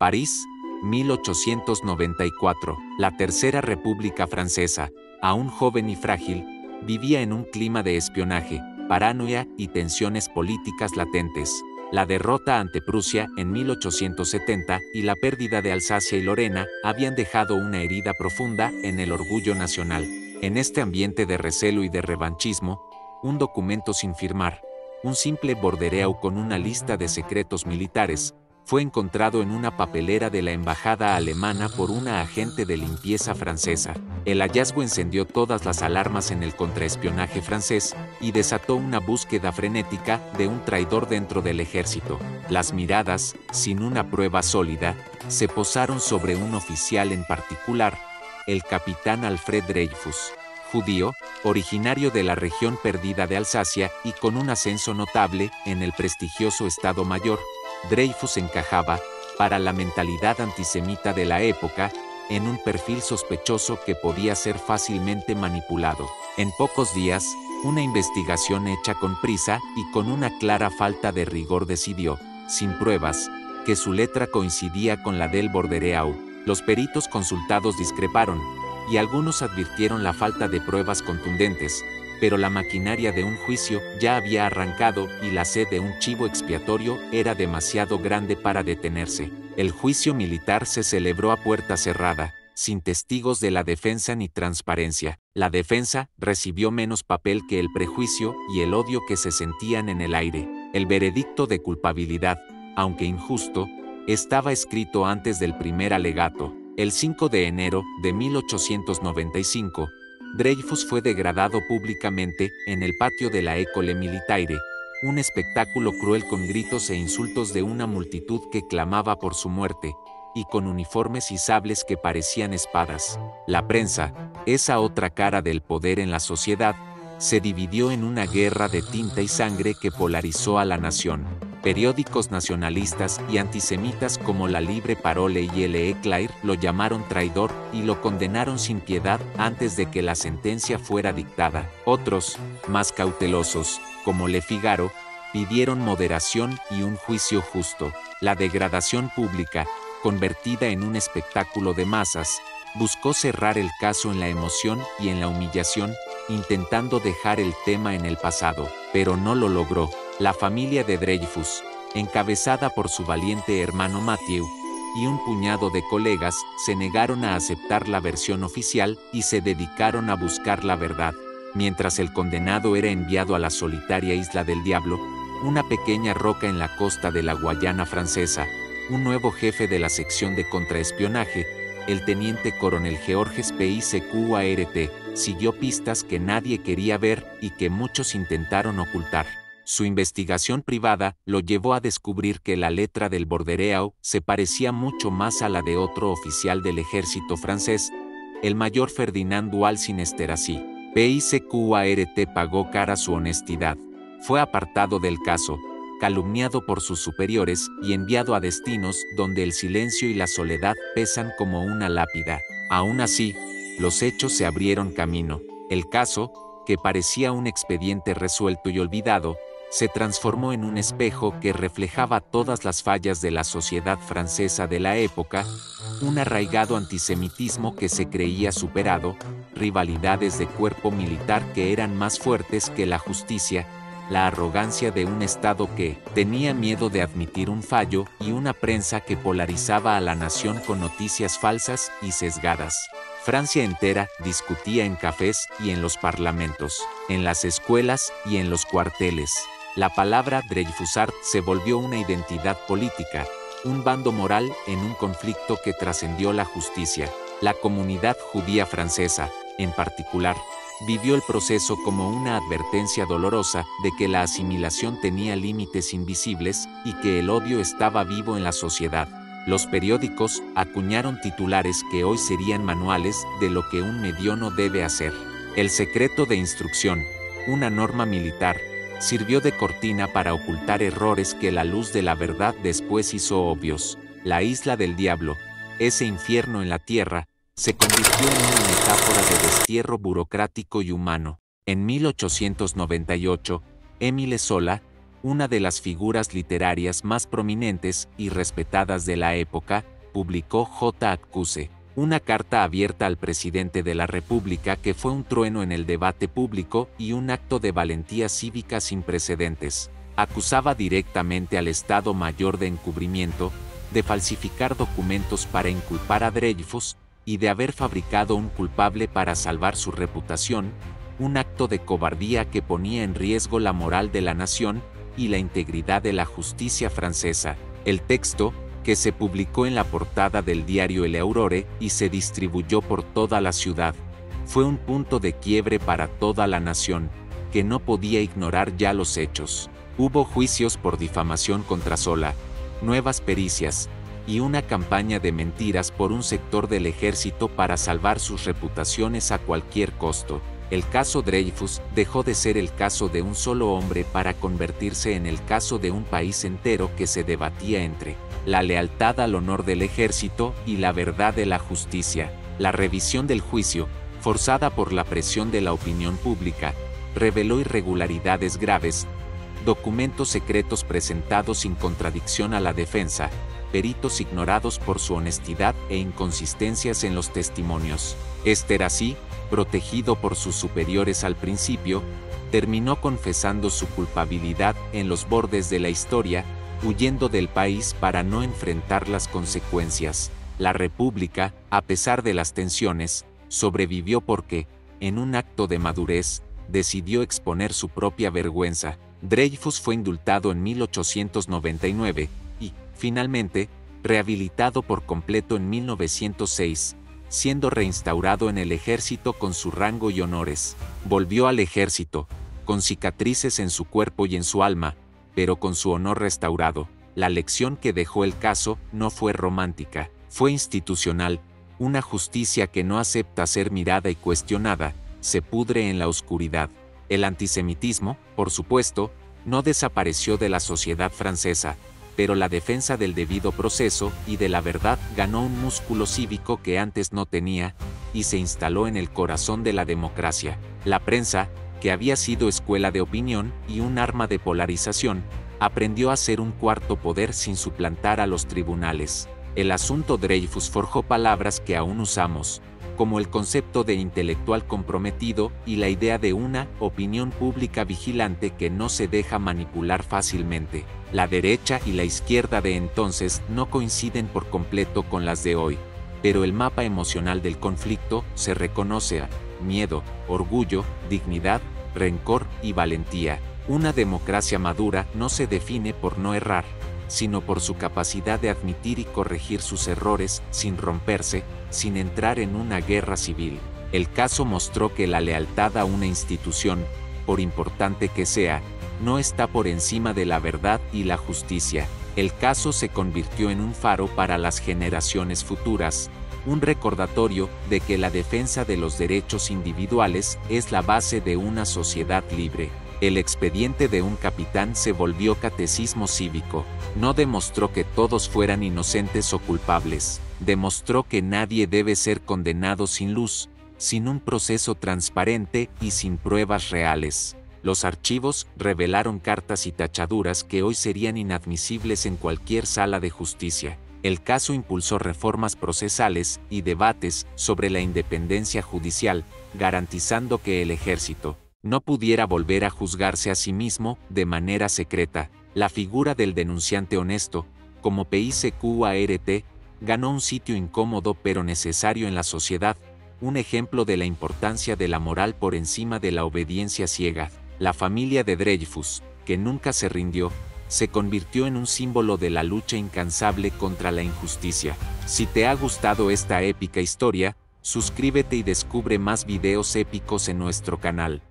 París, 1894. La Tercera República Francesa, aún joven y frágil, vivía en un clima de espionaje, paranoia y tensiones políticas latentes. La derrota ante Prusia en 1870 y la pérdida de Alsacia y Lorena habían dejado una herida profunda en el orgullo nacional. En este ambiente de recelo y de revanchismo, un documento sin firmar, un simple bordereau con una lista de secretos militares, fue encontrado en una papelera de la embajada alemana por una agente de limpieza francesa. El hallazgo encendió todas las alarmas en el contraespionaje francés y desató una búsqueda frenética de un traidor dentro del ejército. Las miradas, sin una prueba sólida, se posaron sobre un oficial en particular, el capitán Alfred Dreyfus, judío, originario de la región perdida de Alsacia y con un ascenso notable en el prestigioso Estado Mayor. Dreyfus encajaba, para la mentalidad antisemita de la época, en un perfil sospechoso que podía ser fácilmente manipulado. En pocos días, una investigación hecha con prisa y con una clara falta de rigor decidió, sin pruebas, que su letra coincidía con la del bordereau. Los peritos consultados discreparon, y algunos advirtieron la falta de pruebas contundentes, pero la maquinaria de un juicio ya había arrancado y la sed de un chivo expiatorio era demasiado grande para detenerse. El juicio militar se celebró a puerta cerrada, sin testigos de la defensa ni transparencia. La defensa recibió menos papel que el prejuicio y el odio que se sentían en el aire. El veredicto de culpabilidad, aunque injusto, estaba escrito antes del primer alegato. El 5 de enero de 1895, Dreyfus fue degradado públicamente en el patio de la École Militaire, un espectáculo cruel con gritos e insultos de una multitud que clamaba por su muerte, y con uniformes y sables que parecían espadas. La prensa, esa otra cara del poder en la sociedad, se dividió en una guerra de tinta y sangre que polarizó a la nación. Periódicos nacionalistas y antisemitas como La Libre Parole y El Éclair lo llamaron traidor y lo condenaron sin piedad antes de que la sentencia fuera dictada. Otros, más cautelosos, como Le Figaro, pidieron moderación y un juicio justo. La degradación pública, convertida en un espectáculo de masas, buscó cerrar el caso en la emoción y en la humillación, intentando dejar el tema en el pasado, pero no lo logró. La familia de Dreyfus, encabezada por su valiente hermano Matthew, y un puñado de colegas, se negaron a aceptar la versión oficial y se dedicaron a buscar la verdad. Mientras el condenado era enviado a la solitaria Isla del Diablo, una pequeña roca en la costa de la Guayana francesa, un nuevo jefe de la sección de contraespionaje, el teniente coronel Georges Picquart, siguió pistas que nadie quería ver y que muchos intentaron ocultar. Su investigación privada lo llevó a descubrir que la letra del bordereau se parecía mucho más a la de otro oficial del ejército francés, el mayor Ferdinand Walsin-Esterhazy. Picquart pagó cara su honestidad. Fue apartado del caso, calumniado por sus superiores y enviado a destinos donde el silencio y la soledad pesan como una lápida. Aún así, los hechos se abrieron camino. El caso, que parecía un expediente resuelto y olvidado, se transformó en un espejo que reflejaba todas las fallas de la sociedad francesa de la época, un arraigado antisemitismo que se creía superado, rivalidades de cuerpo militar que eran más fuertes que la justicia, la arrogancia de un Estado que tenía miedo de admitir un fallo y una prensa que polarizaba a la nación con noticias falsas y sesgadas. Francia entera discutía en cafés y en los parlamentos, en las escuelas y en los cuarteles. La palabra Dreyfusard se volvió una identidad política, un bando moral en un conflicto que trascendió la justicia. La comunidad judía francesa, en particular, vivió el proceso como una advertencia dolorosa de que la asimilación tenía límites invisibles y que el odio estaba vivo en la sociedad. Los periódicos acuñaron titulares que hoy serían manuales de lo que un mediono debe hacer. El secreto de instrucción, una norma militar, sirvió de cortina para ocultar errores que la luz de la verdad después hizo obvios. La Isla del Diablo, ese infierno en la tierra, se convirtió en una metáfora de destierro burocrático y humano. En 1898, Émile Zola, una de las figuras literarias más prominentes y respetadas de la época, publicó J. Accuse, una carta abierta al presidente de la República que fue un trueno en el debate público y un acto de valentía cívica sin precedentes. Acusaba directamente al Estado Mayor de encubrimiento, de falsificar documentos para inculpar a Dreyfus y de haber fabricado un culpable para salvar su reputación, un acto de cobardía que ponía en riesgo la moral de la nación y la integridad de la justicia francesa. El texto, que se publicó en la portada del diario El Aurore y se distribuyó por toda la ciudad, fue un punto de quiebre para toda la nación, que no podía ignorar ya los hechos. Hubo juicios por difamación contra Zola, nuevas pericias, y una campaña de mentiras por un sector del ejército para salvar sus reputaciones a cualquier costo. El caso Dreyfus dejó de ser el caso de un solo hombre para convertirse en el caso de un país entero que se debatía entre la lealtad al honor del ejército y la verdad de la justicia. La revisión del juicio, forzada por la presión de la opinión pública, reveló irregularidades graves, documentos secretos presentados sin contradicción a la defensa, peritos ignorados por su honestidad e inconsistencias en los testimonios. Esterhazy, protegido por sus superiores al principio, terminó confesando su culpabilidad en los bordes de la historia, huyendo del país para no enfrentar las consecuencias. La República, a pesar de las tensiones, sobrevivió porque, en un acto de madurez, decidió exponer su propia vergüenza. Dreyfus fue indultado en 1899 y, finalmente, rehabilitado por completo en 1906, siendo reinstaurado en el ejército con su rango y honores. Volvió al ejército, con cicatrices en su cuerpo y en su alma, pero con su honor restaurado. La lección que dejó el caso no fue romántica, fue institucional. Una justicia que no acepta ser mirada y cuestionada, se pudre en la oscuridad. El antisemitismo, por supuesto, no desapareció de la sociedad francesa, pero la defensa del debido proceso y de la verdad ganó un músculo cívico que antes no tenía, y se instaló en el corazón de la democracia. La prensa, que había sido escuela de opinión y un arma de polarización, aprendió a ser un cuarto poder sin suplantar a los tribunales. El asunto Dreyfus forjó palabras que aún usamos, como el concepto de intelectual comprometido y la idea de una opinión pública vigilante que no se deja manipular fácilmente. La derecha y la izquierda de entonces no coinciden por completo con las de hoy, pero el mapa emocional del conflicto se reconoce a miedo, orgullo, dignidad, rencor y valentía. Una democracia madura no se define por no errar, sino por su capacidad de admitir y corregir sus errores sin romperse, sin entrar en una guerra civil. El caso mostró que la lealtad a una institución, por importante que sea, no está por encima de la verdad y la justicia. El caso se convirtió en un faro para las generaciones futuras, un recordatorio de que la defensa de los derechos individuales es la base de una sociedad libre. El expediente de un capitán se volvió catecismo cívico. No demostró que todos fueran inocentes o culpables. Demostró que nadie debe ser condenado sin luz, sin un proceso transparente y sin pruebas reales. Los archivos revelaron cartas y tachaduras que hoy serían inadmisibles en cualquier sala de justicia. El caso impulsó reformas procesales y debates sobre la independencia judicial, garantizando que el ejército no pudiera volver a juzgarse a sí mismo de manera secreta. La figura del denunciante honesto, como PICQART, ganó un sitio incómodo pero necesario en la sociedad, un ejemplo de la importancia de la moral por encima de la obediencia ciega. La familia de Dreyfus, que nunca se rindió, se convirtió en un símbolo de la lucha incansable contra la injusticia. Si te ha gustado esta épica historia, suscríbete y descubre más videos épicos en nuestro canal.